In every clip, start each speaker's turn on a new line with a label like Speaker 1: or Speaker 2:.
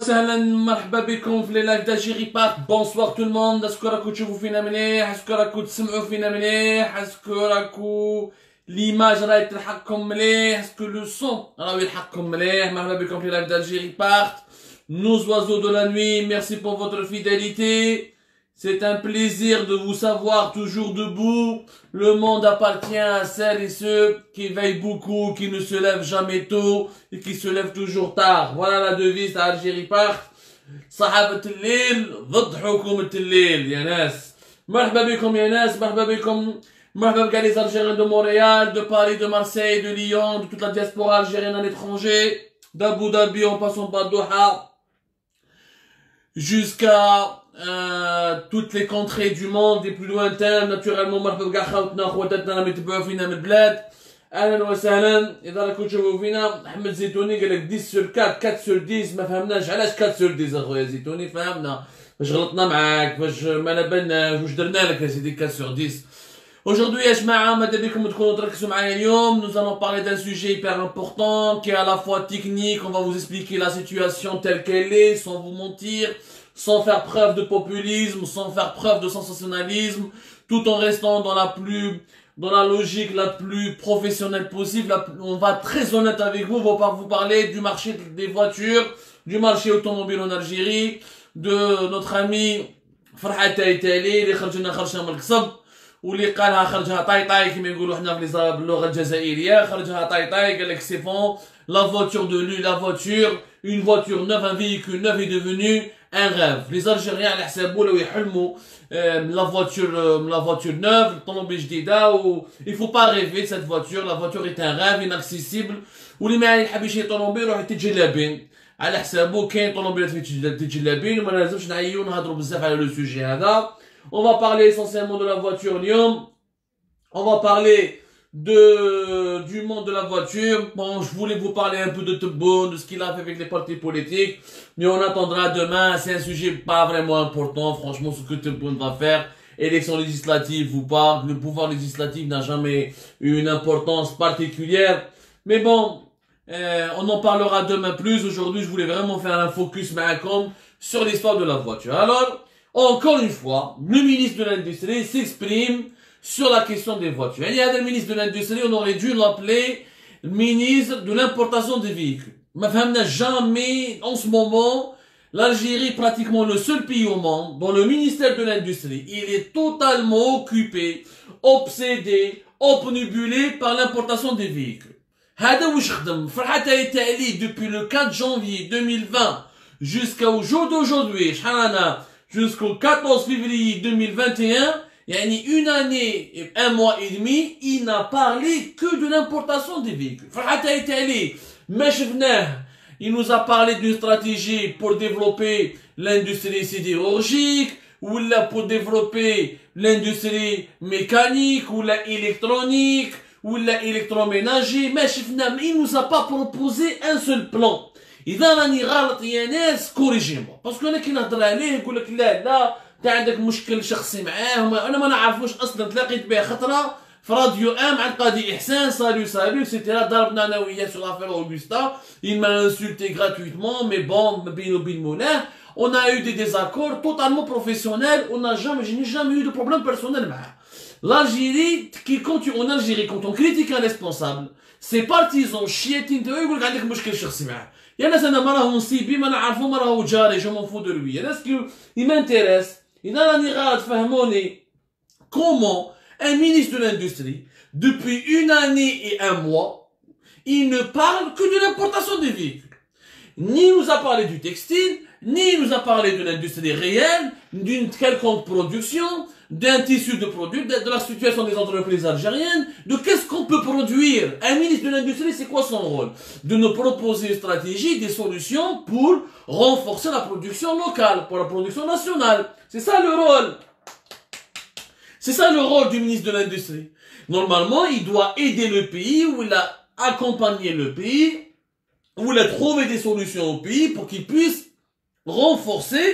Speaker 1: وسهلا مرحبا بكم في لي لايف d'Algérie Park. Bonsoir tout le monde. اسكو راكو تشوفوا فينا مليح؟ اسكو راكو تسمعوا فينا مليح؟ اسكو راكو ليماج راهي تلحقكم مليح؟ اسكو لو سون راهو يلحقكم مليح؟ مرحبا بكم في لي لايف d'Algérie Park. Nous oiseaux de la nuit, merci pour votre fidélité. C'est un plaisir de vous savoir toujours debout. Le monde appartient à celles et ceux qui veillent beaucoup, qui ne se lèvent jamais tôt et qui se lèvent toujours tard. Voilà la devise d'Algérie Park. صحابة الليل ضد حكومة الليل يا ناس. مرحبا بكم يا ناس، مرحبا بكم. مرحبا بكم les Algériens de Montréal, de Paris, de Marseille, de Lyon, de toute la diaspora algérienne à l'étranger, d'Abu Dhabi en passant par Doha, jusqu'à toutes les contrées du monde les plus lointains. Naturellement مرحبا بكاع خوتنا خواتاتنا اللي يتبعوا فينا من البلاد. اهلا وسهلا. اذا راكم تشوفوا فينا محمد زيتوني قال لك 10 sur 4 4 sur 10. ما فهمناش علاش 4 sur 10 اخويا زيتوني. فهمنا فاش غلطنا معاك، فاش ما نبناش واش درنا لك يا سيدي 4 sur 10. Aujourd'hui يا جماعه ماذا بكم تكونوا تركزوا معايا اليوم. Nous allons parler d'un sujet hyper important qui est à la fois technique. On va vous expliquer la situation telle qu'elle est sans vous mentir, sans faire preuve de populisme, sans faire preuve de sensationnalisme, tout en restant dans la logique la plus professionnelle possible. On va être très honnête avec vous. On va vous parler du marché des voitures, du marché automobile en Algérie, de notre ami Farhat Taïtali اللي خرجنا خرجها من القصب واللي قالها خرجها طاي طاي كما يقولوا حنا باللغه الجزائريه. خرجها طاي طاي قال لك سي فون la voiture de lui, la voiture, une voiture neuve, un véhicule neuf est devenu un rêve. Les Algériens على حسابو لو يحلموا la voiture neuve, الطوموبيل جديده il faut pas rêver de cette voiture. La voiture est un rêve inaccessible. واللي ما يحب يشري طوموبيل يروح يتجلابين على حسابو. كاين طوموبيلات تتجلابين وما لازمش نعيو نهضروا بزاف على لو سوجي هذا. On va parler essentiellement de la voiture اليوم. On va parler du monde de la voiture. Bon, je voulais vous parler un peu de Tebboune, de ce qu'il a fait avec les partis politiques, mais on attendra demain. C'est un sujet pas vraiment important, franchement, ce que Tebboune va faire, élection législative ou pas. Le pouvoir législatif n'a jamais eu une importance particulière, mais bon, on en parlera demain plus. Aujourd'hui, je voulais vraiment faire un focus macom sur l'histoire de la voiture. Alors, encore une fois, le ministre de l'Industrie s'exprime sur la question des voitures. Il y a le ministre de l'Industrie, on aurait dû l'appeler ministre de l'importation des véhicules. Ma femme n'a jamais, en ce moment, l'Algérie est pratiquement le seul pays au monde dont le ministère de l'Industrie, il est totalement occupé, obsédé, obnubilé par l'importation des véhicules. هذا وش خدم فرحة تايتالي depuis le 4 janvier 2020 jusqu'au jour d'aujourd'hui jusqu'au 14 février 2021. Yani une année et un mois et demi, il n'a parlé que de l'importation des véhicules. Farhat Taïtali, il nous a parlé d'une stratégie pour développer l'industrie sidérurgique, ou là pour développer l'industrie mécanique, ou la électronique, ou la électroménager. Mais il nous a pas proposé un seul plan. إذا راني غلط يا ناس كوريجيمو باسكو انا كي نهضر عليه نقول لك لا انت عندك مشكل شخصي معاه. انا ما نعرفوش اصلا. تلاقيت به خطره في راديو عند قاضي احسان سالو سيتيرا ضربنا انا وياه sur l'affaire Augusta. Il m'a insulté gratuitement mais bon بينو وبين مولاه on a eu des désaccords totalement professionnels. Je n'ai jamais eu de problème personnel معاه. L'Algérie en Algérie quand on critique un responsable ses partisans chiétين يقول لك عندك مشكل شخصي معاه. يا ناس انا ما راهو نصيبي ما نعرفو ما راهو جاري جو مون فو دو لوي. يا ناس il m'intéresse. اذا راني غاد فهموني comment un ministre de l'industrie depuis une année et un mois il ne parle que de l'importation des véhicules. Ni nous a parlé du textile, ni nous a parlé de l'industrie réelle, d'une quelconque production, d'un tissu de produits, de la situation des entreprises algériennes, de qu'est-ce qu'on peut produire. Un ministre de l'Industrie, c'est quoi son rôle? De nous proposer une stratégie, des solutions pour renforcer la production locale, pour la production nationale. C'est ça le rôle. C'est ça le rôle du ministre de l'Industrie. Normalement, il doit aider le pays, ou il a accompagné le pays, ou il a trouvé des solutions au pays pour qu'il puisse renforcer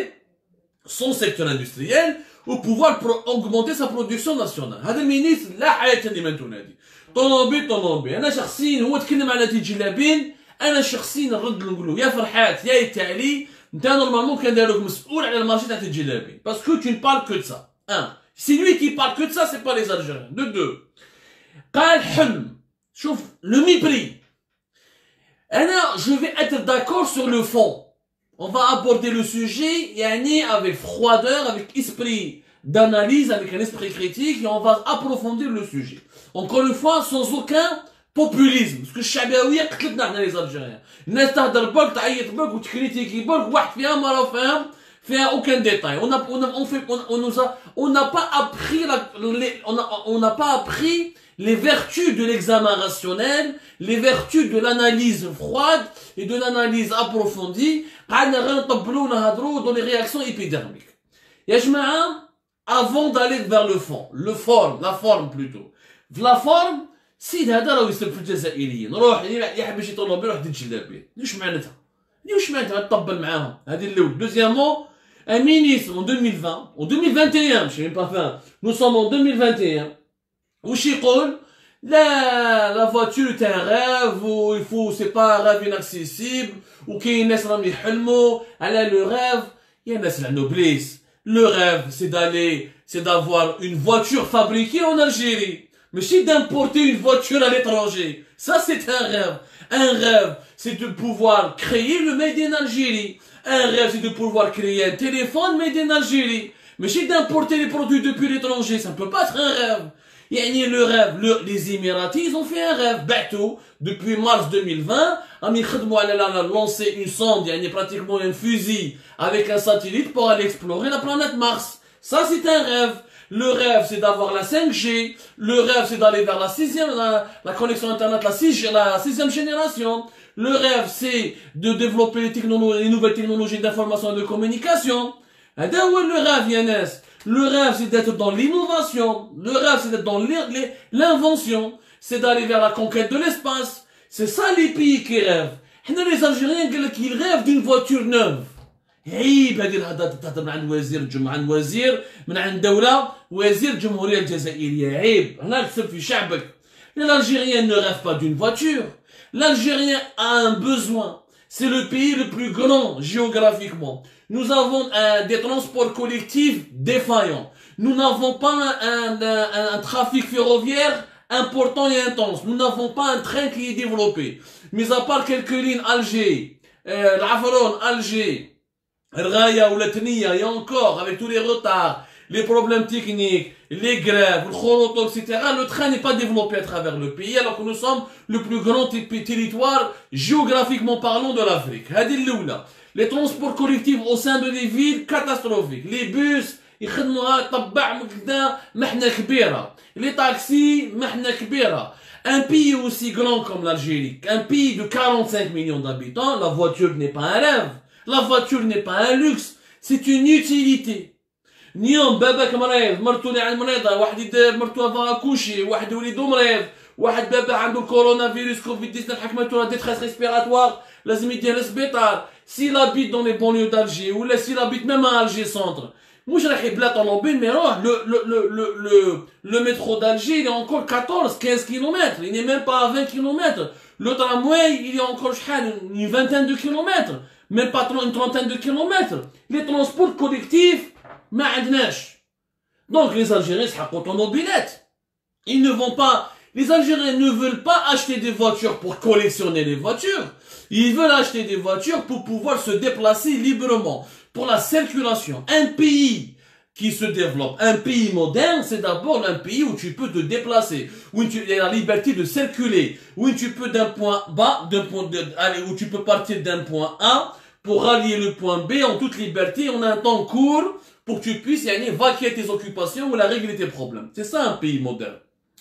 Speaker 1: son secteur industriel ou pouvoir augmenter sa production nationale. هذا المينيستر لا حياة لمن تنادي. طوموبيل انا شخصيا هو تكلم على تجلابين. انا شخصيا نرد نقول له يا فرحات يا تالي انت normalement كان دايروك مسؤول على المارشي تاع الجلابي parce que tu ne parles que de ça. Un, c'est lui qui parle que de ça, c'est pas les Algériens. De deux, قال حلم. شوف le mépris. Je vais être d'accord sur le fond. On va aborder le sujet yani avec froideur, avec esprit d'analyse, avec un esprit critique, et on va approfondir le sujet. Encore une fois, sans aucun populisme. Parce que الشعبوية قتلتنا احنا les Algériens. الناس تهدر برك تعيط برك وتكريتيكي برك واحد فيها ما راه فاهم فيها aucun détail. On n'a pas appris on n'a pas appris les vertus de l'examen rationnel, les vertus de l'analyse froide et de l'analyse approfondie. Dans les réactions épidermiques. يا جماعة, avant d'aller vers le fond, la forme plutôt. La forme, سيد هذا راه يسلب في الجزائريين، روح يحب شي طوموبيل يروح يدير جلابيه، واش معناتها؟ واش معناتها تطبل معاهم؟ هذه الاول. دوزيامون un ministre en 2020, en 2021, je sais même pas fin, nous sommes en 2021, واش يقول؟ لا voiture est un rêve, ou il faut, c'est pas un rêve inaccessible, ou كاين ناس راهم يحلموا على le rêve. يا ناس العنوبليس، le rêve c'est d'avoir une voiture fabriquée en Algérie. Mais si d'importer une voiture à l'étranger, ça c'est un rêve. Un rêve, c'est de pouvoir créer le Made in Algérie. Un rêve, c'est de pouvoir créer un téléphone Made in Algérie. Mais si d'importer les produits depuis l'étranger, ça ne peut pas être un rêve. يعني le rêve, les Émiratis, ils ont fait un rêve. Bateau, depuis mars 2020, ils ont lancé une sonde, يعني pratiquement un fusil avec un satellite pour aller explorer la planète Mars. Ça c'est un rêve. Le rêve, c'est d'avoir la 5G. Le rêve, c'est d'aller vers la connexion Internet, la sixième génération. Le rêve, c'est de développer les nouvelles technologies d'information et de communication. Le rêve, Yannis. Le rêve, c'est d'être dans l'innovation. Le rêve, c'est d'être dans l'invention. C'est d'aller vers la conquête de l'espace. C'est ça les pays qui rêvent. Les Algériens, ils rêvent d'une voiture neuve. عيب هذه الهضره تهضر من عند وزير من عند دوله وزير الجمهوريه الجزائريه. عيب هنا تكسب في شعبك. L'Algérien ne rêve pas d'une voiture. L'Algérien a un besoin. C'est le pays le plus grand géographiquement. Nous avons des transports collectifs défaillants. Nous n'avons pas un trafic ferroviaire important et intense. Nous n'avons pas un train qui est développé. Mis à part quelques lignes Alger, l'Afron, Alger, Raya ou la Tnia, et encore, avec tous les retards, les problèmes techniques, les grèves, le chronoton, etc., le train n'est pas développé à travers le pays, alors que nous sommes le plus grand territoire, géographiquement parlant, de l'Afrique. Les transports collectifs au sein de les villes, catastrophiques. Les bus, les taxis, un pays aussi grand comme l'Algérie, un pays de 45 millions d'habitants, la voiture n'est pas un rêve. La voiture n'est pas un luxe, c'est une utilité. اليوم باباك مريض، مرتو اللي عند مريضة، واحد مرتو فا اكوشي، واحد وليدو مريض، واحد بابا عنده كورونا فيروس كوفيد 19 حكمته ديتريس ريسبيراتوار لازم يديه للسبيطار. s'il habite dans les banlieues d'Alger ou s'il habite même à Alger centre, مش راح يبلا طوموبيل mais روح le métro d'Alger il est encore 14-15 km, il n'est même pas à 20 km. Le tramway il est encore une vingtaine de kilomètres, même pas une trentaine de kilomètres. Les transports collectifs ما عندناش. Donc les Algériens يسحقوا automobilettes. Ils ne vont pas, les Algériens ne veulent pas acheter des voitures pour collectionner les voitures. Ils veulent acheter des voitures pour pouvoir se déplacer librement, pour la circulation. Un pays qui se développe, un pays moderne, c'est d'abord un pays où tu peux te déplacer, où tu as la liberté de circuler, où tu peux d'un point bas, où tu peux partir d'un point A pour rallier le point B en toute liberté, en un temps court, pour que tu puisses vaquer tes occupations ou la régler tes problèmes. C'est ça un pays moderne.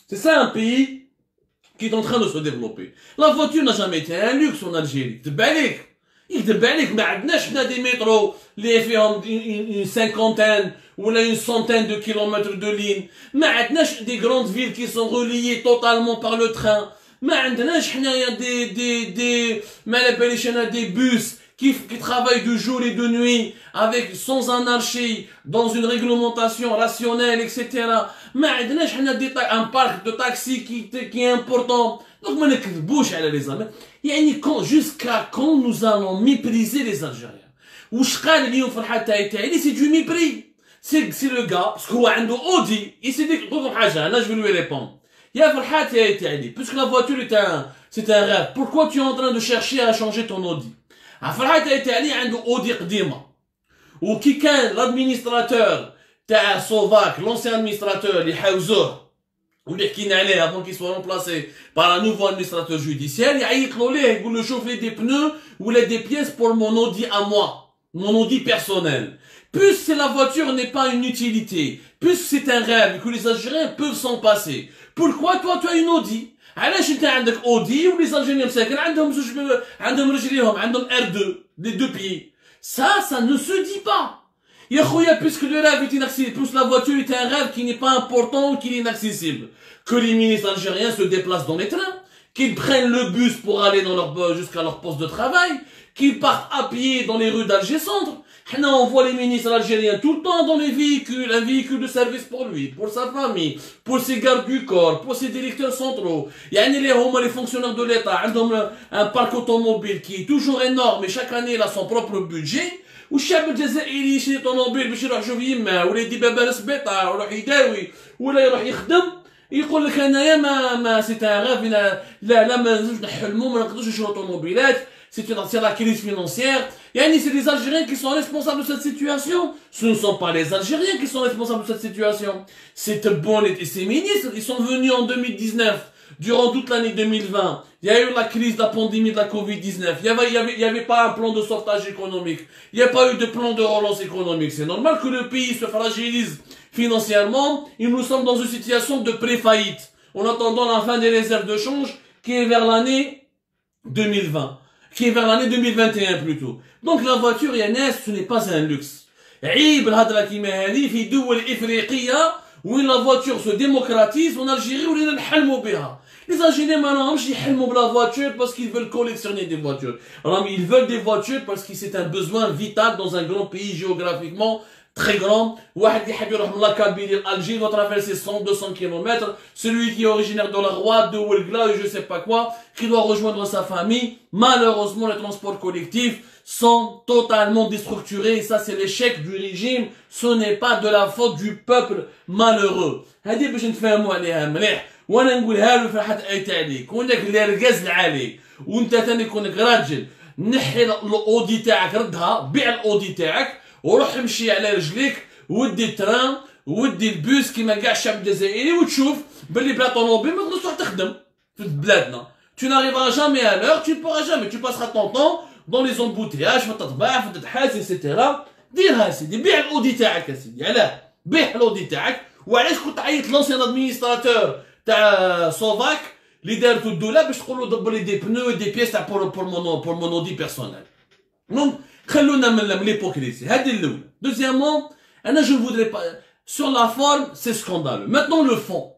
Speaker 1: C'est ça un pays qui est en train de se développer. La voiture n'a jamais été un luxe en Algérie. Il te balèque, mais on a des métros, les فيهم une cinquantaine ou une centaine de kilomètres de ligne. Mais on a des grandes villes qui sont reliées totalement par le train. Mais on a des bus qui travaillent de jour et de nuit, avec, sans anarchie, dans une réglementation rationnelle, etc. Mais on a un parc de taxis qui est important. Donc, on ne bouge à les Algériens. Jusqu'à quand nous allons mépriser les Algériens? واش قال اليوم في الحال تاعي سي دو ميبري. سي لو غا باسكو هو عنده اودي يسيدي نقول لكم حاجه انا جو لوي ريبون. يا في الحال تاعي باسكو لا فواتور c'est un rêve. Pourquoi tu es en train de chercher à changer ton Audi? في الحال تاعي عنده اودي قديمه وكي كان l'administrateur تاع سوفاك l'ancien administrateur اللي حاوزوه واللي حكينا عليه avant qu'il soit remplacé par un nouveau administrateur judiciaire يعيطلو ليه يقول له شوف لي دي pneus ولا des pièces pour mon Audi à moi, mon Audi personnel. Puisque la voiture n'est pas une utilité, puisque c'est un rêve que les Algériens peuvent s'en passer, pourquoi toi tu as une Audi? علاش انت عندك اودي ولي Algériens مساكن عندهم زوج عندهم رجليهم عندهم R2 des deux pieds. Ça ne se dit pas. Ya khoya, puisque le rêve est inaccessible, puisque la voiture est un rêve qui n'est pas important, qui est inaccessible, que les ministres algériens se déplacent dans les trains, qu'ils prennent le bus pour aller jusqu'à leur poste de travail, qu'ils partent à pied dans les rues d'Alger-Centre. On voit les ministres algériens tout le temps dans les véhicules, un véhicule de service pour lui, pour sa famille, pour ses gardes du corps, pour ses directeurs centraux. Les fonctionnaires de l'État, un parc automobile qui est toujours énorme et chaque année il a son propre budget. والشعب الجزائري يشري طوموبيل باش يروح يشوف يماه ولا يدي بابا للسبيطار ويروح يداوي ولا يروح يخدم يقول لك انايا ما سي ان غاف لا ما نزلوش نحلموا ما نقدروش نشرو طوموبيلات سي لا كريز فينونسيير. يعني c'est les Algériens qui sont responsables de cette situation. Ce ne sont pas les Algériens qui sont responsables de cette situation. C'est bon et ces ministres, ils sont venus en 2019. Durant toute l'année 2020, il y a eu la crise de la pandémie de la Covid-19. Il y avait pas un plan de sauvetage économique. Il n'y a pas eu de plan de relance économique. C'est normal que le pays se fragilise financièrement. Et nous sommes dans une situation de pré-faillite. En attendant la fin des réserves de change qui est vers l'année 2020. Qui est vers l'année 2021 plutôt. Donc la voiture, ce n'est pas un luxe. عيب الهضره كيما هذه في دول افريقيه وين la voiture se démocratise en Algérie ولينا نحلموا بها. Les Algériens ما راهمش يحلموا بلا voiture parce qu'ils veulent collectionner des voitures. Ils veulent des voitures parce que c'est un besoin vital dans un grand pays géographiquement très grand. واحد يحب يروح من l'Akabylie l'Algérie doit traverser 100-200 km. Celui qui est originaire de la Roide, de Ouelgla et je sais pas quoi, qui doit rejoindre sa famille. Malheureusement, les transports collectifs sont totalement déstructurés et ça c'est l'échec du régime. Ce n'est pas de la faute du peuple malheureux. هذه باش نتفاهموا عليها مليح وانا نقولها له في حد اي تاعي كونك اللي ركز العالي وانت ثاني كونك راجل نحي الاودي تاعك ردها بيع الاودي تاعك وروح امشي على رجليك ودي الترام ودي البوس كيما كاع الشعب الجزائري وتشوف باللي بلا طوموبيل ما تقدرش تروح تخدم في بلادنا. Tu n'arriveras jamais à l'heure, tu ne pourras jamais, tu passeras ton temps dans les embouteillages في التطباع في التحاس etc. ديرها سيدي بيع الاودي تاعك سيدي علاه بيع الاودي تاعك. وعلاش كنت عيط لونسيان ادمينستراتور تاع سوفاك اللي دارتو الدوله باش تقول له دبر لي دي بنو دي بيس تاع بور مون اودي بيرسونيل. دونك خلونا من ليبوكريسي هذه الاولى. دوزيامون انا جو فودري با سور لا فورم سي سكاندالو. ماتنون لو فون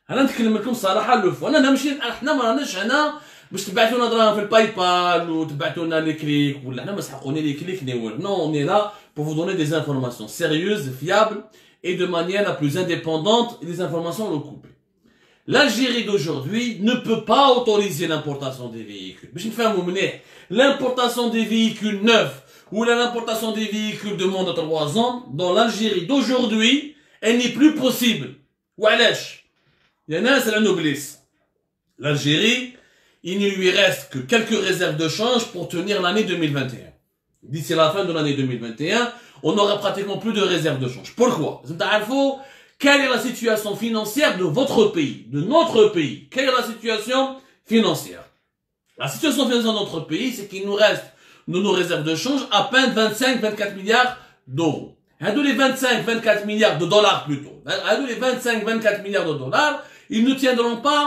Speaker 1: انا نتكلم لكم صراحه لو فون. انا نمشي احنا ما راناش هنا باش تبعثونا دراهم في الباي بال وتبعثونا لي كليك ولا حنا ما سحقوني لي كليك نيور. نو اون اي لا pour vous donner des informations sérieuses, fiables et de manière la plus indépendante et des informations recoupées. L'Algérie d'aujourd'hui ne peut pas autoriser l'importation des véhicules. L'importation des véhicules neufs ou l'importation des véhicules de moins de 3 ans dans l'Algérie d'aujourd'hui, elle n'est plus possible. Oualash, il y en a, c'est la noblesse. L'Algérie, il ne lui reste que quelques réserves de change pour tenir l'année 2021. D'ici la fin de l'année 2021, on n'aura pratiquement plus de réserves de change. Pourquoi? Quelle est la situation financière de votre pays, de notre pays? Quelle est la situation financière? La situation financière de notre pays, c'est qu'il nous reste de nos réserves de change à peine 25-24 milliards d'euros. Les 25-24 milliards de dollars plutôt. Les 25-24 milliards de dollars, ils ne tiendront pas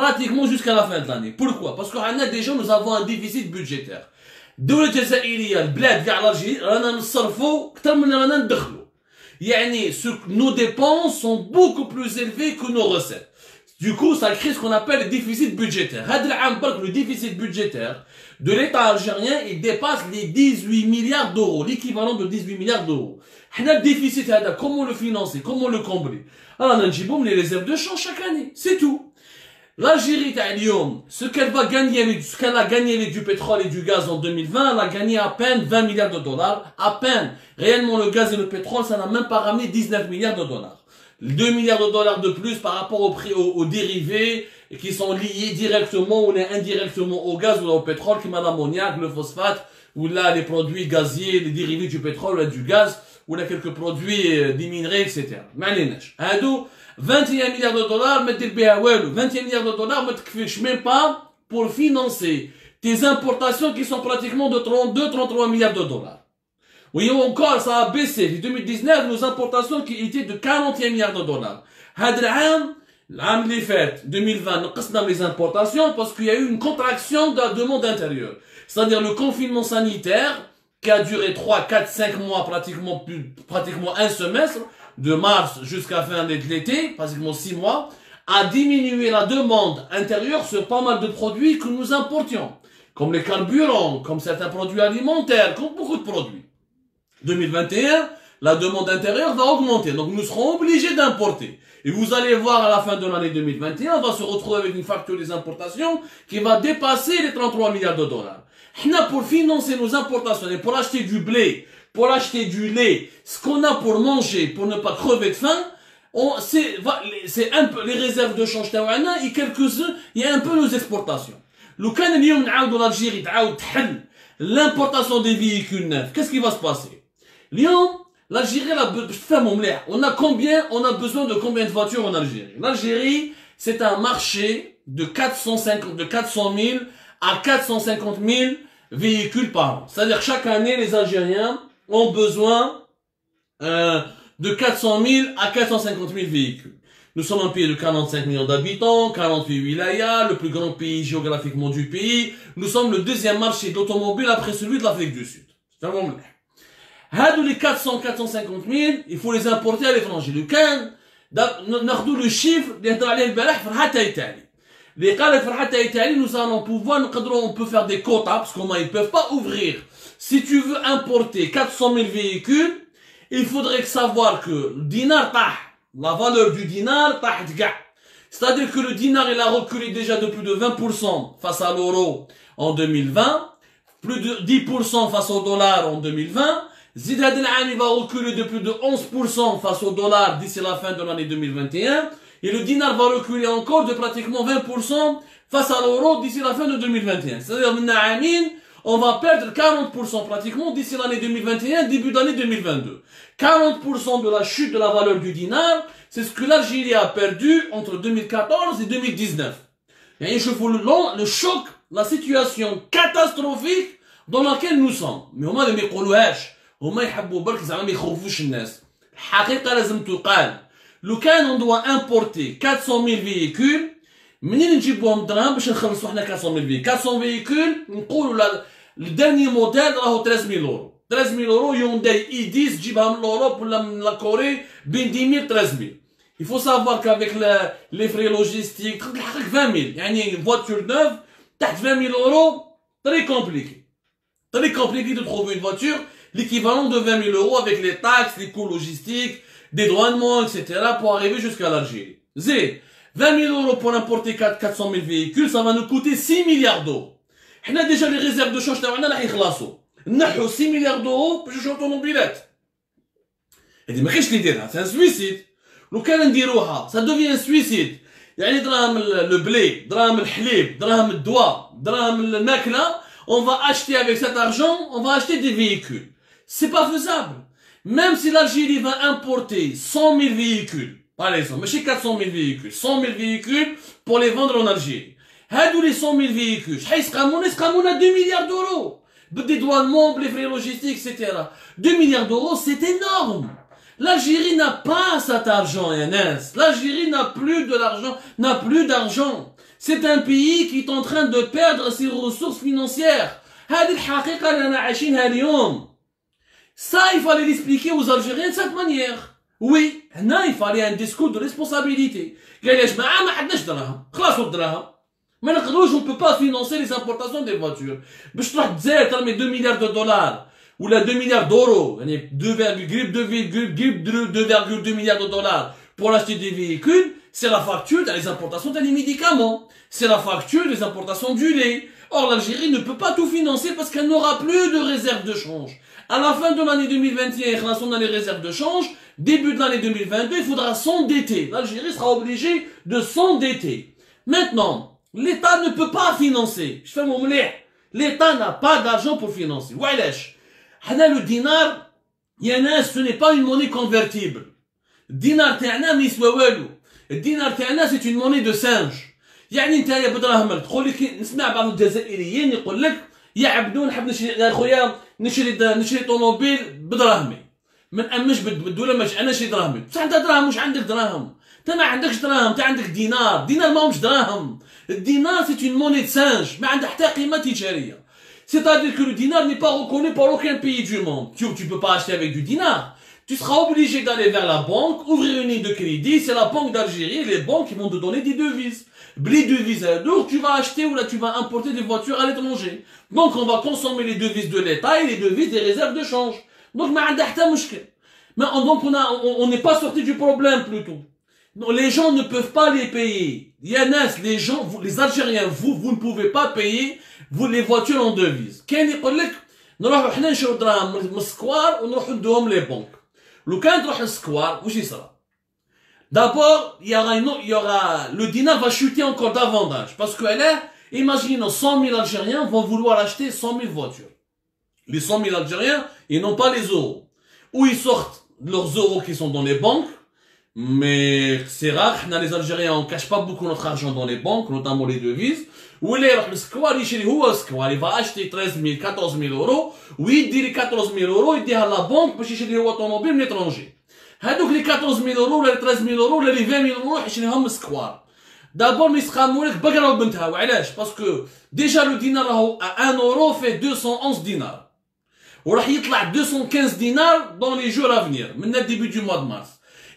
Speaker 1: pratiquement jusqu'à la fin de l'année. Pourquoi? Parce que déjà, nous avons un déficit budgétaire. الدولة الجزائرية البلاد كاع الجزائر رانا نصرفوا أكثر من رانا ندخلوا. يعني nos dépenses sont beaucoup plus élevées que nos recettes. Du coup, ça crée ce qu'on appelle le déficit budgétaire. هذا العام برك le déficit budgétaire de l'État algérien il dépasse les 18 milliards d'euros, l'équivalent de 18 milliards d'euros. حنا الديفيسيت هذا comment le financer, comment le combler? رانا نجيبهم les réserves de change chaque année, c'est tout. L'Algérie, ce qu'elle va gagner, ce qu'elle a gagné du pétrole et du gaz en 2020, elle a gagné à peine 20 milliards de dollars. À peine. Réellement, le gaz et le pétrole, ça n'a même pas ramené 19 milliards de dollars. 2 milliards de dollars de plus par rapport au prix, aux dérivés qui sont liés directement ou indirectement au gaz ou au pétrole, comme l'ammoniac, le phosphate, ou là, les produits gaziers, les dérivés du pétrole ou du gaz, ou là, quelques produits, des minerais, etc. Ma'linach. 21 milliards de dollars, 21 milliards de dollars, même pas pour financer tes importations qui sont pratiquement de 32-33 milliards de dollars. Oui, encore, ça a baissé. En 2019, nos importations qui étaient de 41 milliards de dollars. L'année les fêtes, 2020, nous avons les importations parce qu'il y a eu une contraction de la demande intérieure. C'est-à-dire le confinement sanitaire qui a duré 3, 4, 5 mois, pratiquement un semestre, de mars jusqu'à fin de l'été, pratiquement 6 mois, a diminué la demande intérieure sur pas mal de produits que nous importions. Comme les carburants, comme certains produits alimentaires, comme beaucoup de produits. 2021, la demande intérieure va augmenter. Donc nous serons obligés d'importer. Et vous allez voir à la fin de l'année 2021, on va se retrouver avec une facture des importations qui va dépasser les 33 milliards de dollars. Pour financer nos importations et pour acheter du blé, pour acheter du lait, ce qu'on a pour manger, pour ne pas crever de faim, c'est un peu les réserves de change taouana et quelques-uns, il y a un peu nos exportations. Le cas de l'Algérie, l'importation des véhicules neufs, qu'est-ce qui va se passer? L'Algérie, on a besoin de combien de voitures en Algérie? L'Algérie, c'est un marché de 400 000 à 450 000 véhicules par an. C'est-à-dire chaque année, les Algériens ont besoin de 400 000 à 450 000 véhicules. Nous sommes un pays de 45 millions d'habitants, 48 wilayas, le plus grand pays géographiquement du pays. Nous sommes le deuxième marché d'automobile après celui de l'Afrique du Sud. C'est un bon blé. Les 450 000, il faut les importer à l'étranger. Le chiffre, nous allons pouvoir, on peut faire des quotas, parce qu'ils ne peuvent pas ouvrir. Si tu veux importer 400 000 véhicules, il faudrait savoir que le dinar la valeur du dinar c'est-à-dire que le dinar il a reculé déjà de plus de 20% face à l'euro en 2020, plus de 10% face au dollar en 2020, Zidad al-Ami va reculer de plus de 11% face au dollar d'ici la fin de l'année 2021, et le dinar va reculer encore de pratiquement 20% face à l'euro d'ici la fin de 2021. C'est-à-dire, on va perdre 40% pratiquement d'ici l'année 2021, début d'année 2022. 40% de la chute de la valeur du dinar, c'est ce que l'Algérie a perdu entre 2014 et 2019. Et je vous le choc, la situation catastrophique dans laquelle nous sommes. Mais هما اللي ما يقولوهاش، هما يحبوا برك زعما ما يخوفوش الناس. الحقيقة لازم تقال. لو كان on doit importer 400 000 véhicules، منين نجيبوهم دراهم باش نخلصوا حنا 400 000 véhicules؟ 400 véhicules نقولوا le dernier modèle راهو 13 000 euros. 13 000 euros, Hyundai i10, تجيبها من l'Europe ولا من la Corée, بين 10 000 13 000. Il faut savoir qu'avec les frais logistiques, 20 000. يعني une voiture neuve, تحت 20 000 euros, très compliqué. Très compliqué de trouver une voiture, l'équivalent de 20 000 euros avec les taxes, les coûts logistiques, dédouanements, etc. pour arriver jusqu'à l'Algérie. 20 000 euros pour importer 400 000 véhicules, ça va nous coûter 6 milliards d'euros. On a déjà les réserves de change تاعنا راح يخلصوا. نحو 6 milliards d'euros باش نشرو طوموبيلات. هذه ما كاينش اللي يديرها، c'est un suicide. لو كان نديروها ça devient un suicide. يعني دراهم البلي، دراهم الحليب، دراهم الدواء، دراهم الماكلة، on va acheter avec cet argent, on va acheter des véhicules. C'est pas faisable. Même si l'Algérie va importer 100 000 véhicules, par exemple, ماشي 400 000 véhicules, 100 000 véhicules pour les vendre en Algérie. هادو les 100 000 véhicules, يسقامونا 2 milliards d'euros. Dédouanement, les frais logistiques, etc. 2 milliards d'euros, c'est énorme. L'Algérie n'a pas cet argent, Yanis. L'Algérie n'a plus de l'argent, n'a plus d'argent. C'est un pays qui est en train de perdre ses ressources financières. Ça, il fallait l'expliquer aux Algériens de cette manière. Oui, il fallait un discours de responsabilité. Mais on ne peut pas financer les importations des voitures. باش تروح تزاير ترمي 2 milliards de dollars ولا 2 milliards d'euros, يعني 2,2 milliards de dollars pour acheter des véhicules, C'est la facture des importations des médicaments. C'est la facture des importations du lait. Or, l'Algérie ne peut pas tout financer parce qu'elle n'aura plus de réserve de change. À la fin de l'année 2021, on a les réserves de change. Début de l'année 2022, il faudra s'endetter. L'Algérie sera obligée de s'endetter. Maintenant, l'État ne peut pas financer. Je fais mon moulet. L'État n'a pas d'argent pour financer. Wesh. Le dinar, ce n'est pas une monnaie convertible. Dinar تاعنا ما يسوى والو. الدينار تاعنا c'est une monnaie de singe. يعني انت يا بدراهمك تقول لك نسمع بعض الجزائريين يقول لك يا عبدو نحب نشري يا خويا نشري طوموبيل بدراهمي. ما نأمنش بالدولة ماش انا نشري دراهمي. بصح انت دراهم مش عندك دراهم. انت ما عندكش دراهم، انت عندك دينار، دينار ماهمش دراهم. الدينار c'est une monnaie de singe، ما عندها حتى قيمة تجارية. C'est-à-dire que le dinar n'est pas reconnu par aucun pays du monde. Tu peux pas acheter avec du dinar. Tu seras obligé d'aller vers la banque, ouvrir une ligne de crédit, c'est la banque d'Algérie, les banques qui vont te donner des devises. Les devises, donc tu vas acheter ou là tu vas importer des voitures à l'étranger. Donc on va consommer les devises de l'État et les devises des réserves de change. Donc donc on n'est pas sorti du problème plutôt. Donc, les gens ne peuvent pas les payer. Yanas, les gens, les Algériens, vous ne pouvez pas payer les voitures en devises. كان يقول لك نروحوا حنا نشرو دراهم من السكوار ونروحوا ندوهم لي بنك. لو كان تروح للسكوار واش يصرى؟ D'abord, il y aura, le dinar va chuter encore davantage. Parce que là, imaginons 100 000 Algériens vont vouloir acheter 100 000 voitures. Les 100 000 Algériens, ils n'ont pas les euros. Ou ils sortent leurs euros qui sont dans les banques. Mais c'est rare, les Algériens, on cache pas beaucoup notre argent dans les banques, notamment les devises. Ou il va acheter 13 000, 14 000 euros. Oui, il dit les 14 000 euros, il dit à la banque, parce qu'il y a un automobile de l'étranger. هذوك les 14 000 euros ولا 13 000 euros ولا les 20 000 euros يشريهم من السكوار. D'abord ما يسخموا لك بقرة وبنتها وعلاش؟ باسكو ديجا لو دينار راهو 1 euro fait 211 dinars. وراح يطلع 215 dinars dans les jours à venir من le début du mois de mars.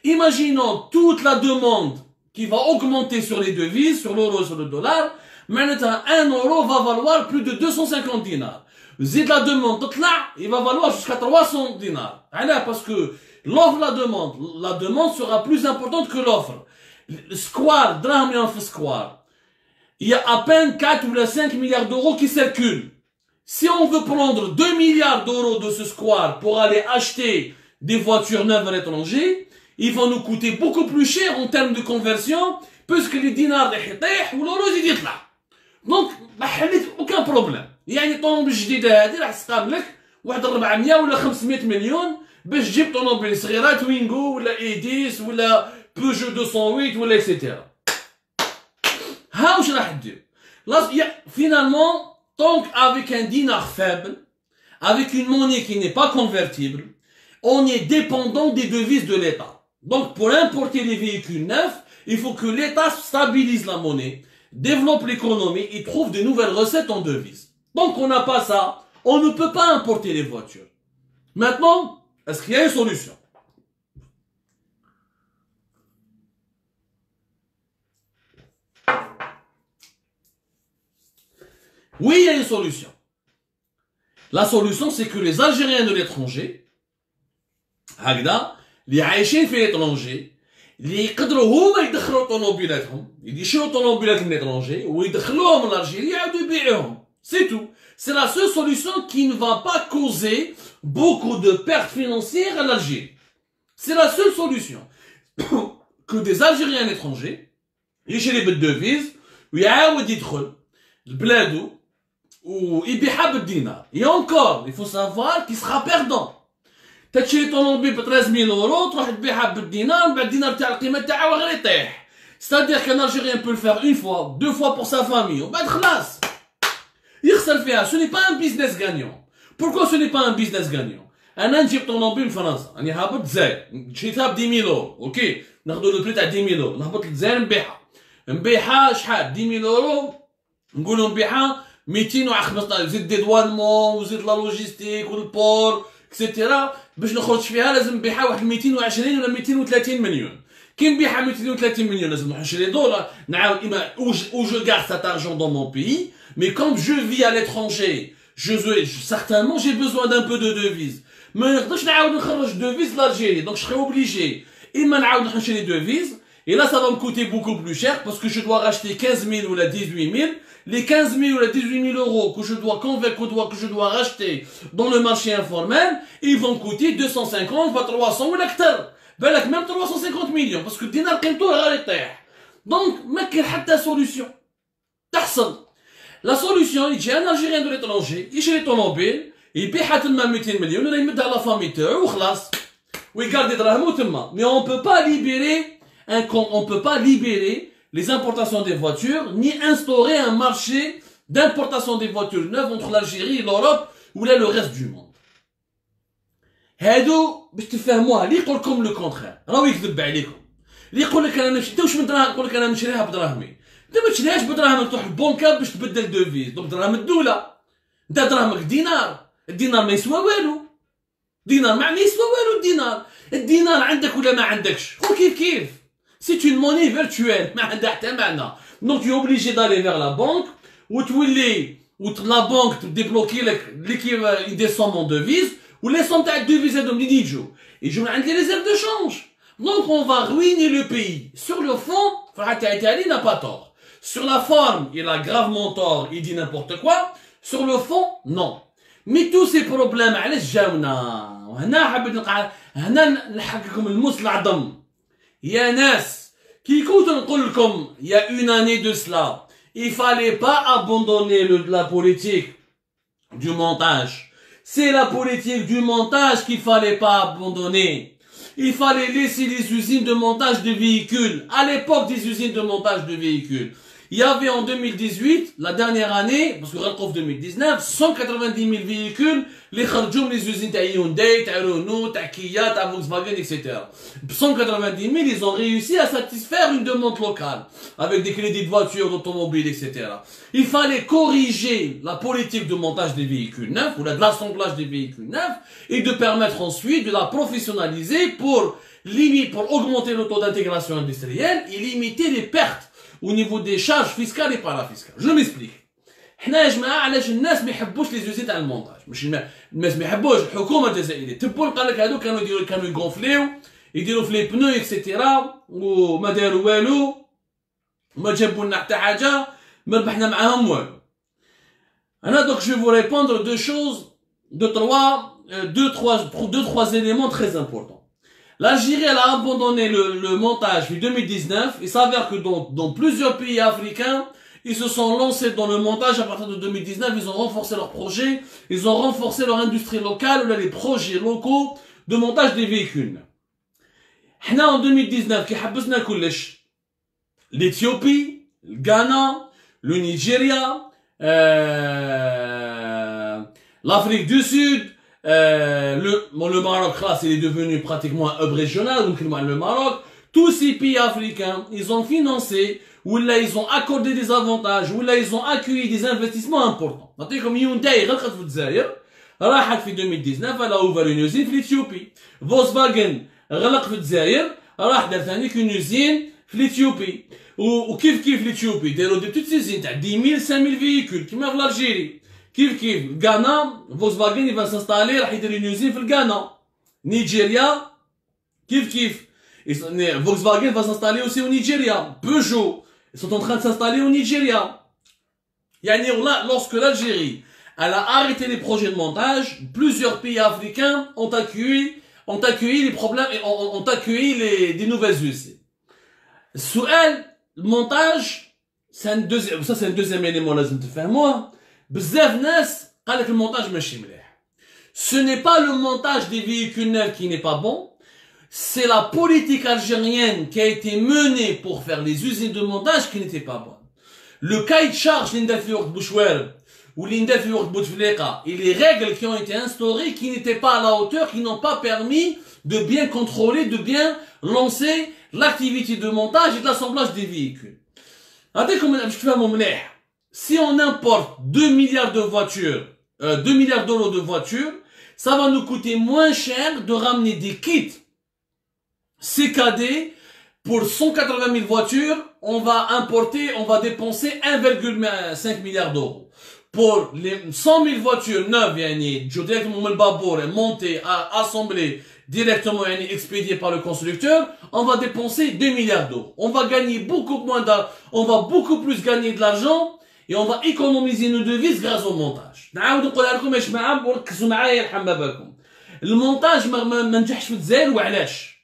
Speaker 1: Imaginons toute la demande qui va augmenter sur les devises, sur l'euro, sur le dollar. معناتها 1 euro va valoir plus de 250 dinars. زيد la demande تطلع il va valoir jusqu'à 300 dinars. علاش؟ parce que l'offre, la demande sera plus importante que l'offre. Le square, il y a à peine 4 ou 5 milliards d'euros qui circulent. Si on veut prendre 2 milliards d'euros de ce square pour aller acheter des voitures neuves à l'étranger, ils vont nous coûter beaucoup plus cher en termes de conversion, puisque les dinars ou l'euro يطلع. Donc, ما حليت aucun problème. يعني طوموبيل الجديدة هذه راح تسقام لك واحد 400 ولا 500 مليون باش تجيب طوموبيل صغيره توينغو ولا اي 10 ولا بوجو 208 ولا اكسيتيرا. ها واش راح دير؟ Finalement, donc avec un dinar faible, avec une monnaie qui n'est pas convertible, on est dépendant des devises de l'État. Donc pour importer les véhicules neufs, il faut que l'État stabilise la monnaie, développe l'économie et trouve de nouvelles recettes en devises. Donc on n'a pas ça, on ne peut pas importer les voitures. Maintenant, est-ce qu'il y a une solution? Oui, il y a une solution. La solution, c'est que les Algériens de l'étranger, هكذا اللي عايشين في l'étranger, اللي يقدروا هما يدخلوا طوموبيلاتهم، يشروا طوموبيلات من l'étranger ويدخلوهم لألجيريا يعاودوا يبيعوهم. C'est tout. C'est la seule solution qui ne va pas causer beaucoup de pertes financières à l'Algérie. C'est la seule solution. Que des Algériens à l'étranger, يشري بالدevise, ويعاود يدخل لبلادو ويبيعها بالدينار. Et encore, il faut savoir qu'il sera perdant. تشري طوموبيل ب 13 000 euros, تروح تبيعها بالدينار, بعد الدينار تاع القيمة تاعها غير يطيح. C'est-à-dire qu'un Algérien peut le faire une fois, 2 fois pour sa famille, وبعد خلاص. يخسر فيها. Ce n'est pas un business gagnant. Pourquoi ce n'est pas un business gagnant? انا نجيب طوموبيل من فرنسا، راني هابط للجزائر، شريتها ب 10 000 اورو، اوكي، ناخذوا لو بري تاع 10 000 اورو، نهبط للجزائر نبيعها شحال؟ 10 000 اورو، نقولوا نبيعها 215، زيد دي دوانمون وزيد لا لوجيستيك والبور اكسيتيرا، باش نخرج فيها لازم نبيعها واحد 220 ولا 230 مليون. كي نبيعها 230 مليون لازم نروح نشري دولار، نعاود où je garde cet argent dans mon pays, mais quand je vis à l'étranger, certainement j'ai besoin d'un peu de devises. ما نقدرش نعاود نخرج devises لألجيري، donc je serai obligé إما نعاود نروح نشري devises، Et là, ça va me coûter beaucoup plus cher parce que je dois racheter 15 000 ou la 18 000. Les 15 000 ou la 18 000 euros que je dois racheter dans le marché informel, ils vont coûter 250, 300 ou l'acteur. Même 350 millions parce que le dinar قيمته غير يطيح. Donc, ما كاين حتى solution. تحصل. La solution, يجي un Algérien de l'étranger, يشري طوموبيل, يبيعها تما 200 مليون ولا يمدها على فامي تاعو وخلاص. ويقعد دراهمو تما. Mais on peut pas libérer les importations des voitures, ni instaurer un marché d'importation des voitures neuves entre l'Algérie et l'Europe, ou là le reste du monde. هادو باش تفهموها اللي يقول لكم لو كونترير راهو يكذب عليكم. اللي يقول لك انا نمشي انت واش من دراهم يقول لك انا نشريها بدراهمي. انت ما تشريهاش بدراهمك تروح البنكه باش تبدل دوفيز بدراهم الدوله. انت دراهمك دينار، الدينار ما يسوى والو. دينار ما يسوى والو الدينار عندك ولا ما عندكش هو كيف. C'est une monnaie virtuelle ما عندها حتى معنى. Donc tu es obligé d'aller vers la banque وتولي la banque débloquer des sommes en devises ou les sommes تاع الديفيز هذوم اللي يجوا يجوا عند les réserves de change. Donc on va ruiner le pays. Sur le fond, Farhat Itali n'a pas tort. Sur la forme, il a gravement tort, il dit n'importe quoi. Sur le fond, non. Mais tous ces problèmes علاش جاونا وهنا حبيت نلقى هنا نحكيكم الموس العظم. يا ناس كي كنت نقول لكم il y a une année de cela, il fallait pas abandonner la politique du montage. C'est la politique du montage qu'il fallait pas abandonner. Il fallait laisser les usines de montage de véhicules. À l'époque des usines de montage de véhicules, il y avait en 2018, la dernière année, parce que en 2019, 190 000 véhicules, les kharjoum les usines de Hyundai, de Renault, de Kia, de Volkswagen, etc. 190 000, ils ont réussi à satisfaire une demande locale, avec des crédits de voitures, d'automobiles, etc. Il fallait corriger la politique de montage des véhicules neufs, ou de l'assemblage des véhicules neufs, et de permettre ensuite de la professionnaliser pour augmenter le taux d'intégration industrielle et limiter les pertes au niveau des charges fiscales et parafiscales. Je m'explique. حنا يا جماعه علاش الناس ما يحبوش لي زوزين تاع المونتاج ماشي الناس ما يحبوش الحكومه الجزائريه تبون قال لك هادو كانوا يغونفليو يديروا في لي بنو اكسيتيرا وما داروا والو ما جابوا لنا حتى حاجه ما ربحنا معاهم والو. انا donc je vais vous répondre deux trois éléments très importants. L'Algérie elle a abandonné le montage en 2019. Il s'avère que dans plusieurs pays africains, ils se sont lancés dans le montage à partir de 2019. Ils ont renforcé leurs projets, ils ont renforcé leur industrie locale, ou les projets locaux de montage des véhicules. Hna en 2019, qui حبسنا كلش l'Éthiopie, le Ghana, le Nigeria, l'Afrique du Sud, le Maroc là, c'est devenu pratiquement un hub régional, donc le Maroc, tous ces pays africains, ils ont financé, ou là ils ont accordé des avantages, ou là ils ont accueilli des investissements importants. Comme Hyundai, غلقت في الجزائر, راحت في 2019, elle a ouvert une usine في l'Éthiopie. Volkswagen, غلق في الجزائر, راح دار ثاني une usine في l'Éthiopie. وكيف l'Éthiopie, داروا des petites usines تاع 10 000, 5 000 véhicules, كيما في l'Algérie. كيف Ghana, Volkswagen il va s'installer, راح يدير une usine في Ghana. Nigeria, كيف Volkswagen va s'installer aussi au Nigeria. Peugeot, ils sont en train de s'installer au Nigeria. Lorsque l'Algérie elle a arrêté les projets de montage, plusieurs pays africains ont accueilli les problèmes et ont accueilli des nouvelles usines. Le montage, c'est un deuxième élément là, moi. بزاف ناس قال لك المونتاج ماشي مليح. Ce n'est pas le montage des véhicules neufs qui n'est pas bon, c'est la politique algérienne qui a été menée pour faire les usines de montage qui n'était pas bonne. Le cahier de charge اللي ندار في وقت بوشوارب واللي ندار في وقت بوتفليقه et les règles qui ont été instaurées qui n'étaient pas à la hauteur, qui n'ont pas permis de bien contrôler, de bien lancer l'activité de montage et de l'assemblage des véhicules. هذاكم باش تفهموا مليح. Si on importe 2 milliards de voitures, 2 milliards d'euros de voitures, ça va nous coûter moins cher de ramener des kits CKD pour 180 000 voitures. On va dépenser 1,5 milliard d'euros. pour les 100 000 voitures neuves, directement le babour, montées, assemblées, directement expédiées par le constructeur, on va dépenser 2 milliards d'euros. On va gagner beaucoup moins d'argent, on va beaucoup plus gagner de l'argent, et on va économiser nos devises grâce au montage. Le montage ما نجحش في الجزائر وعلاش؟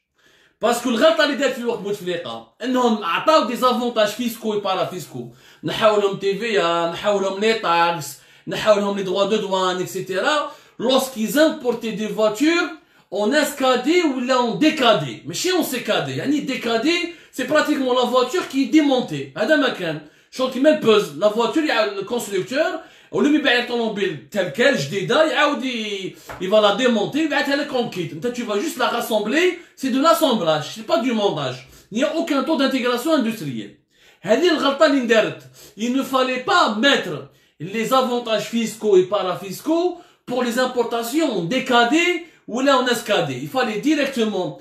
Speaker 1: باسكو الغلطه اللي دارت في الوقت بوتفليقه انهم عطاو دي زافونتاج فيسكو و بارا فيسكو، نحاو لهم تي في نحاو لهم لي تاكس، نحاو لهم لي دروا دو دوان اكسيتيرا lorsqu'ils importaient des voitures en escadé ou là en décadé ماشي en CKD يعني décadé c'est pratiquement la voiture qui est démontée هذا ما كان شغل كيما البوز la voiture le constructeur au lieu de يبيع الطوموبيل telle quelle جديده يعاود il va la démonter يبعثها لك en kit. Toi tu vas juste la rassembler, c'est de l'assemblage, c'est pas du montage. Il n'y a aucun taux d'intégration industrielle. هذه الغلطه اللي اندرت. Il ne fallait pas mettre les avantages fiscaux et parafiscaux pour les importations décadées ou là en escadé. Il fallait directement